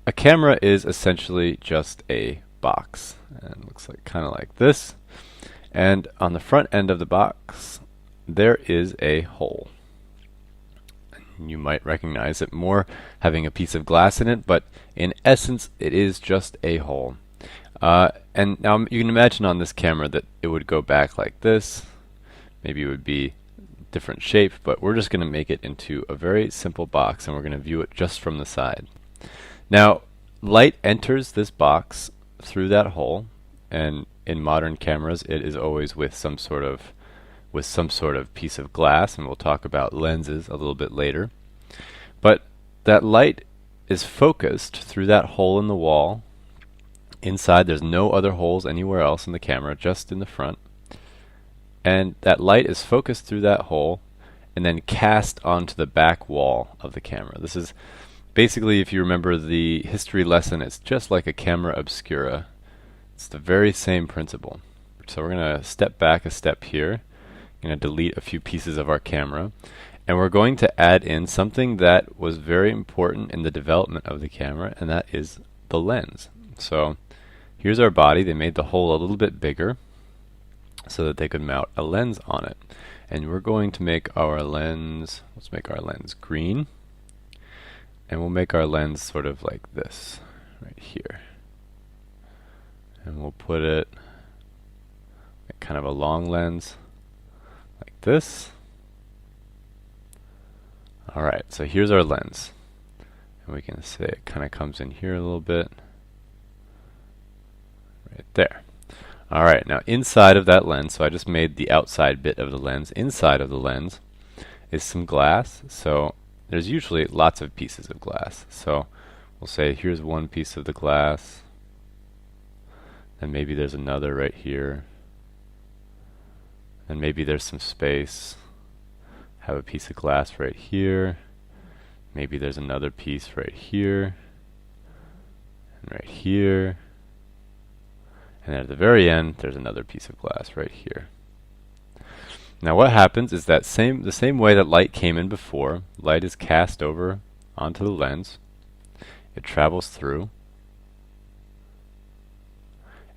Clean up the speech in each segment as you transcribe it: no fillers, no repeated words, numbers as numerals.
a camera is essentially just a box, and it looks like kind of like this. And on the front end of the box, there is a hole. You might recognize it more having a piece of glass in it, but in essence, it is just a hole. And now you can imagine on this camera that it would go back like this. Maybe it would be different shape, but we're just going to make it into a very simple box, and we're going to view it just from the side. Now, light enters this box through that hole, and in modern cameras, it is always with some sort of piece of glass, and we'll talk about lenses a little bit later. But that light is focused through that hole in the wall. Inside, there's no other holes anywhere else in the camera, just in the front. And that light is focused through that hole and then cast onto the back wall of the camera. This is basically, if you remember the history lesson, it's just like a camera obscura. It's the very same principle. So we're going to step back a step here. Going to delete a few pieces of our camera, and we're going to add in something that was very important in the development of the camera, and that is the lens. So here's our body. They made the hole a little bit bigger so that they could mount a lens on it. And we're going to make our lens, let's make our lens green, and we'll make our lens sort of like this right here. And we'll put it like kind of a long lens like this. Alright, so here's our lens. And we can say it kind of comes in here a little bit. Right there. Alright, now inside of that lens, so I just made the outside bit of the lens. Inside of the lens is some glass. So there's usually lots of pieces of glass. So we'll say here's one piece of the glass. And maybe there's another right here. And maybe there's some space. Have a piece of glass right here. Maybe there's another piece right here. And right here. And then at the very end, there's another piece of glass right here. Now what happens is that the same way that light came in before, light is cast over onto the lens. It travels through.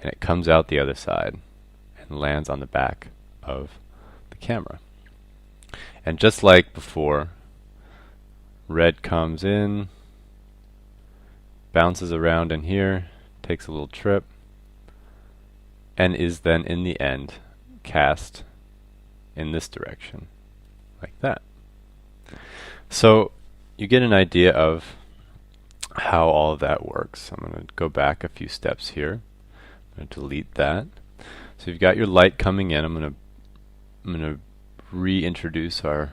And it comes out the other side and lands on the back of the camera. And just like before, red comes in, bounces around in here, takes a little trip, and is then in the end cast in this direction, like that. So you get an idea of how all of that works. I'm going to go back a few steps here. I'm going to delete that. So you've got your light coming in. I'm going to reintroduce our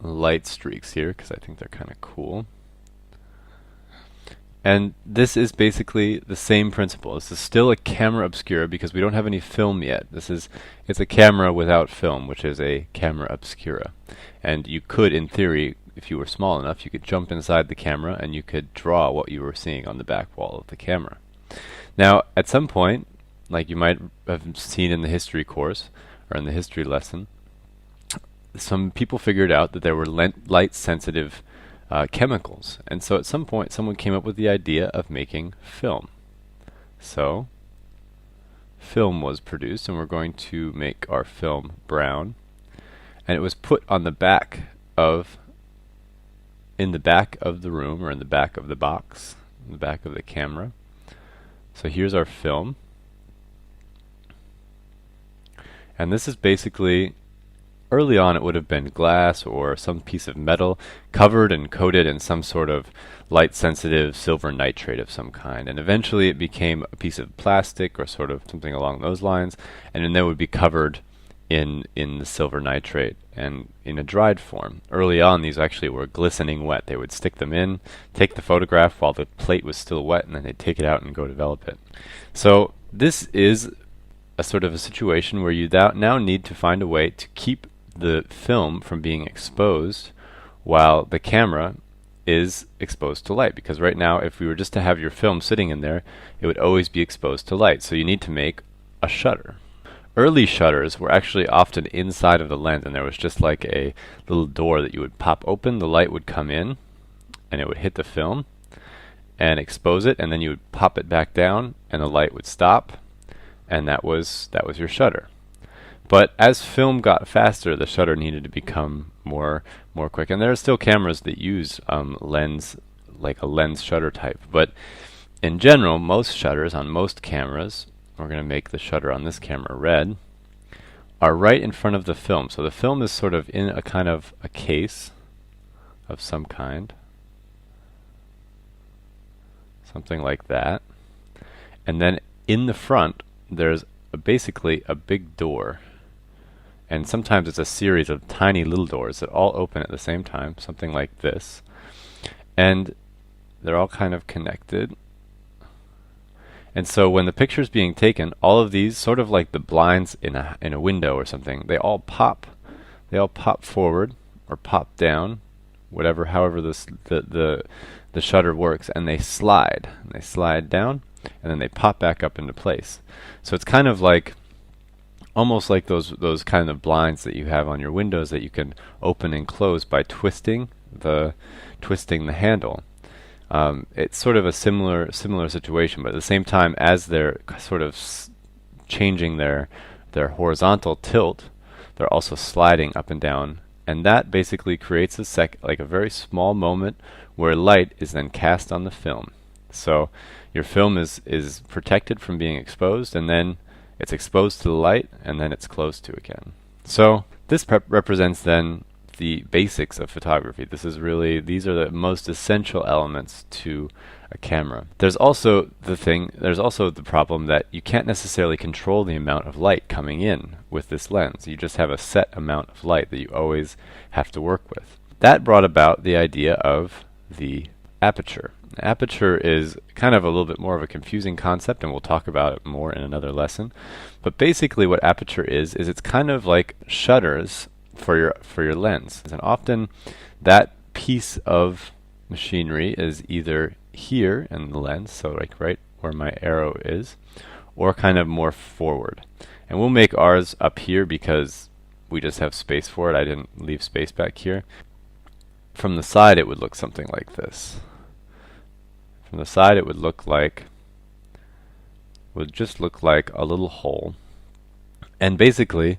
light streaks here because I think they're kind of cool. And this is basically the same principle. This is still a camera obscura because we don't have any film yet. It's a camera without film, which is a camera obscura. And you could, in theory, if you were small enough, you could jump inside the camera and you could draw what you were seeing on the back wall of the camera. Now, at some point, like you might have seen in the history course or in the history lesson, some people figured out that there were light-sensitive chemicals. And so at some point, someone came up with the idea of making film. So film was produced, and we're going to make our film brown. And it was put on the back of, in the back of the room, or in the back of the box, in the back of the camera. So here's our film. And this is basically, early on it would have been glass or some piece of metal covered and coated in some sort of light-sensitive silver nitrate of some kind. And eventually it became a piece of plastic or sort of something along those lines, and then it would be covered in the silver nitrate and in a dried form. Early on these actually were glistening wet. They would stick them in, take the photograph while the plate was still wet, and then they'd take it out and go develop it. So this is a sort of a situation where you now need to find a way to keep the film from being exposed while the camera is exposed to light, because right now if we were just to have your film sitting in there, it would always be exposed to light. So you need to make a shutter. Early shutters were actually often inside of the lens, and there was just like a little door that you would pop open, the light would come in and it would hit the film, and expose it, and then you would pop it back down and the light would stop, and that was your shutter. But as film got faster, the shutter needed to become more quick. And there are still cameras that use lens, like a lens shutter type. But in general, most shutters on most cameras, we're going to make the shutter on this camera red, are right in front of the film. So the film is sort of in a kind of a case of some kind. Something like that. And then in the front, there's basically a big door. And sometimes it's a series of tiny little doors that all open at the same time, something like this. And they're all kind of connected. And so when the picture's being taken, all of these, sort of like the blinds in a window or something, they all pop. They all pop forward or pop down, however the shutter works, and they slide. And they slide down, and then they pop back up into place. So it's kind of like almost like those kind of blinds that you have on your windows that you can open and close by twisting the handle. It's sort of a similar situation, but at the same time, as they're sort of changing their horizontal tilt, they're also sliding up and down, and that basically creates a very small moment where light is then cast on the film. So your film is protected from being exposed, and then it's exposed to the light, and then it's closed to again. So this represents then the basics of photography. These are the most essential elements to a camera. There's also the problem that you can't necessarily control the amount of light coming in with this lens. You just have a set amount of light that you always have to work with. That brought about the idea of the aperture. Aperture is kind of a little bit more of a confusing concept, and we'll talk about it more in another lesson. But basically what aperture is it's kind of like shutters for your lens. And often that piece of machinery is either here in the lens, so like right where my arrow is, or kind of more forward. And we'll make ours up here because we just have space for it. I didn't leave space back here. From the side it would look something like this. From the side it would just look like a little hole. And basically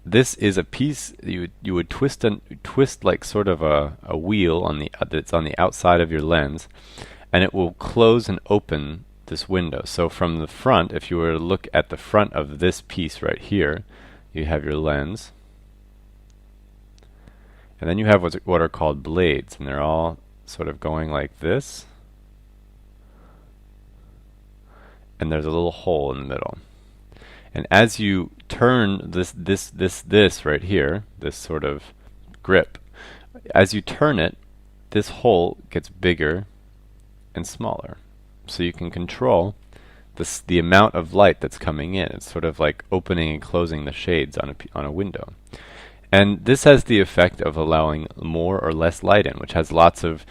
this is a piece you would twist like sort of a wheel on that's on the outside of your lens, and it will close and open this window. So from the front, if you were to look at the front of this piece right here, you have your lens, and then you have what are called blades, and they're all sort of going like this, and there's a little hole in the middle. And as you turn this right here, this sort of grip, as you turn it, this hole gets bigger and smaller. So you can control the amount of light that's coming in. It's sort of like opening and closing the shades on a window. And this has the effect of allowing more or less light in, which has lots of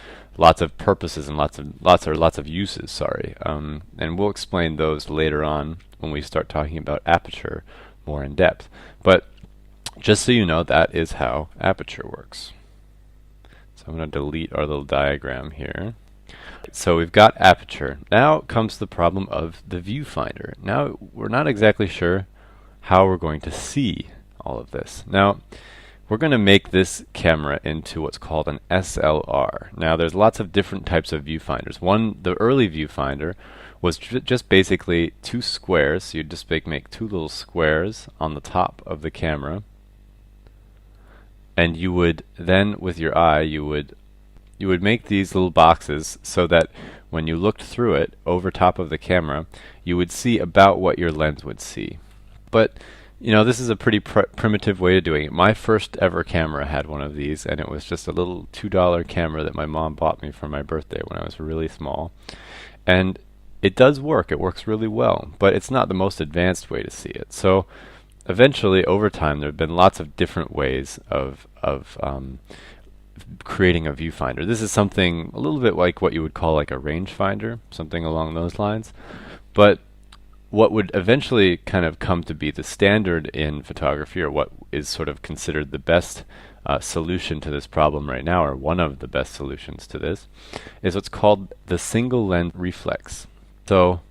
purposes and lots of uses. Sorry, and we'll explain those later on when we start talking about aperture more in depth. But just so you know, that is how aperture works. So I'm going to delete our little diagram here. So we've got aperture. Now comes the problem of the viewfinder. Now we're not exactly sure how we're going to see all of this. Now we're going to make this camera into what's called an SLR. Now there's lots of different types of viewfinders. The early viewfinder was just basically two squares. So you'd just make two little squares on the top of the camera, and you would then with your eye you would make these little boxes so that when you looked through it over top of the camera, you would see about what your lens would see. But you know, this is a pretty primitive way of doing it. My first ever camera had one of these, and it was just a little $2 camera that my mom bought me for my birthday when I was really small. And it does work. It works really well, but it's not the most advanced way to see it. So eventually, over time, there have been lots of different ways of creating a viewfinder. This is something a little bit like what you would call like a rangefinder, something along those lines. But what would eventually kind of come to be the standard in photography, or what is sort of considered the best solution to this problem right now, or one of the best solutions to this, is what's called the single lens reflex. So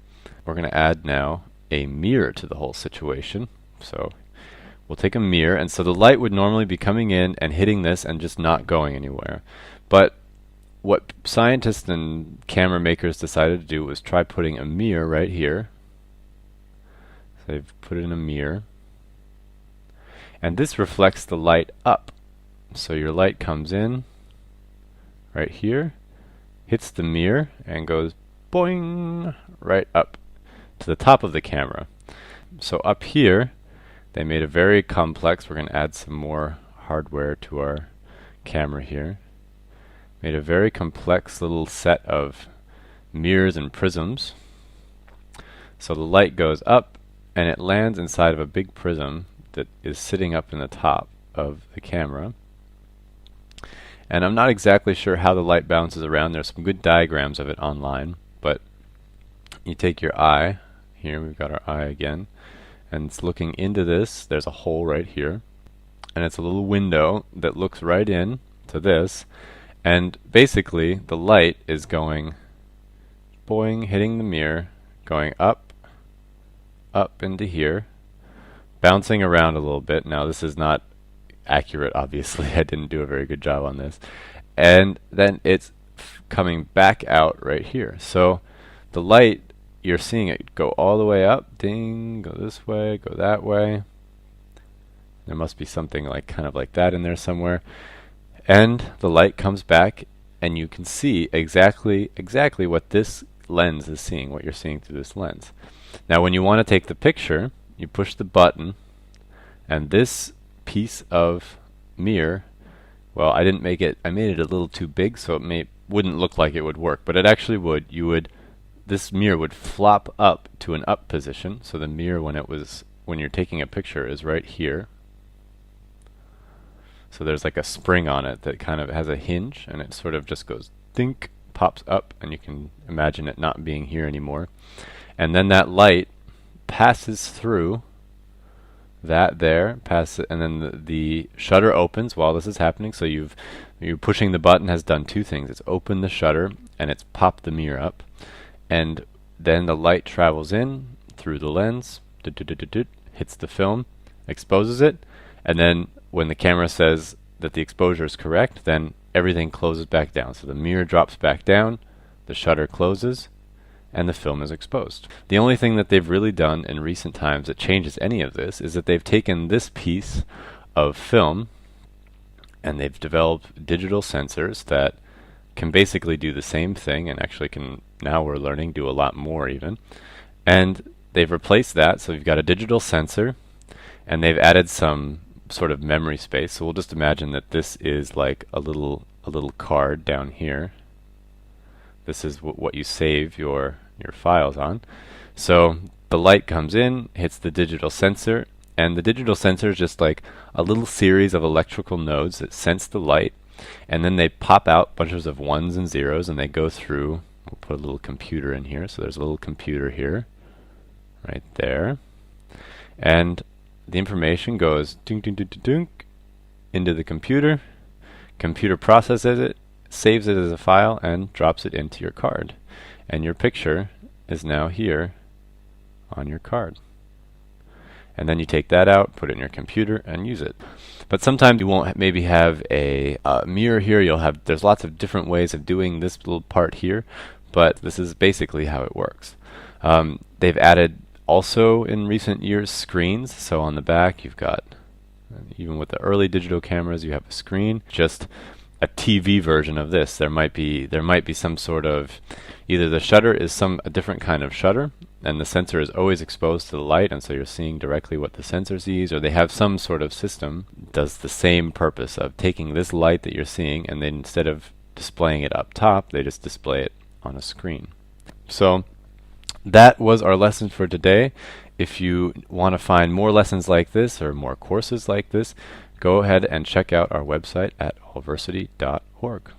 we're going to add now a mirror to the whole situation. So we'll take a mirror, and so the light would normally be coming in and hitting this and just not going anywhere. But what scientists and camera makers decided to do was try putting a mirror right here. So they've put in a mirror, and this reflects the light up. So your light comes in right here, hits the mirror, and goes boing right up to the top of the camera. So up here they made a very complex, we're going to add some more hardware to our camera here, made a very complex little set of mirrors and prisms. So the light goes up and it lands inside of a big prism that is sitting up in the top of the camera. And I'm not exactly sure how the light bounces around. There's some good diagrams of it online, but you take your eye, here we've got our eye again, and it's looking into this. There's a hole right here, and it's a little window that looks right in to this, and basically the light is going boing, hitting the mirror, going up into here, bouncing around a little bit. Now this is not accurate, obviously. I didn't do a very good job on this. And then it's coming back out right here. So the light, you're seeing it go all the way up, ding, go this way, go that way. There must be something like kind of like that in there somewhere. And the light comes back, and you can see exactly what this lens is seeing, what you're seeing through this lens. Now when you want to take the picture, you push the button, and this piece of mirror, well, I didn't make it, I made it a little too big, so it wouldn't look like it would work, but it actually would. This mirror would flop up to an up position. So the mirror, when you're taking a picture, is right here. So there's like a spring on it that kind of has a hinge, and it sort of just goes think, pops up, and you can imagine it not being here anymore. And then that light passes through that there, and then the shutter opens while this is happening. So you pushing the button has done two things. It's opened the shutter and it's popped the mirror up, and then the light travels in through the lens, hits the film, exposes it, and then when the camera says that the exposure is correct, then everything closes back down. So the mirror drops back down, the shutter closes, and the film is exposed. The only thing that they've really done in recent times that changes any of this is that they've taken this piece of film and they've developed digital sensors that can basically do the same thing, and actually can, now we're learning, do a lot more even. And they've replaced that, so you've got a digital sensor, and they've added some sort of memory space. So we'll just imagine that this is like a little card down here. This is what you save your files on. So the light comes in, hits the digital sensor, and the digital sensor is just like a little series of electrical nodes that sense the light, and then they pop out bunches of ones and zeros, and they go through. We'll put a little computer in here. So there's a little computer here, right there, and the information goes dunk, dunk, dunk, dunk, dunk, into the computer. Computer processes it, saves it as a file, and drops it into your card. And your picture is now here on your card. And then you take that out, put it in your computer, and use it. But sometimes you won't maybe have a mirror here. There's lots of different ways of doing this little part here, but this is basically how it works. They've added also in recent years screens. So on the back you've got, even with the early digital cameras, you have a screen, just a TV version of this. There might be some sort of, either the shutter is a different kind of shutter, and the sensor is always exposed to the light, and so you're seeing directly what the sensor sees, or they have some sort of system that does the same purpose of taking this light that you're seeing, and then instead of displaying it up top, they just display it on a screen. So that was our lesson for today. If you want to find more lessons like this or more courses like this, go ahead and check out our website at allversity.org.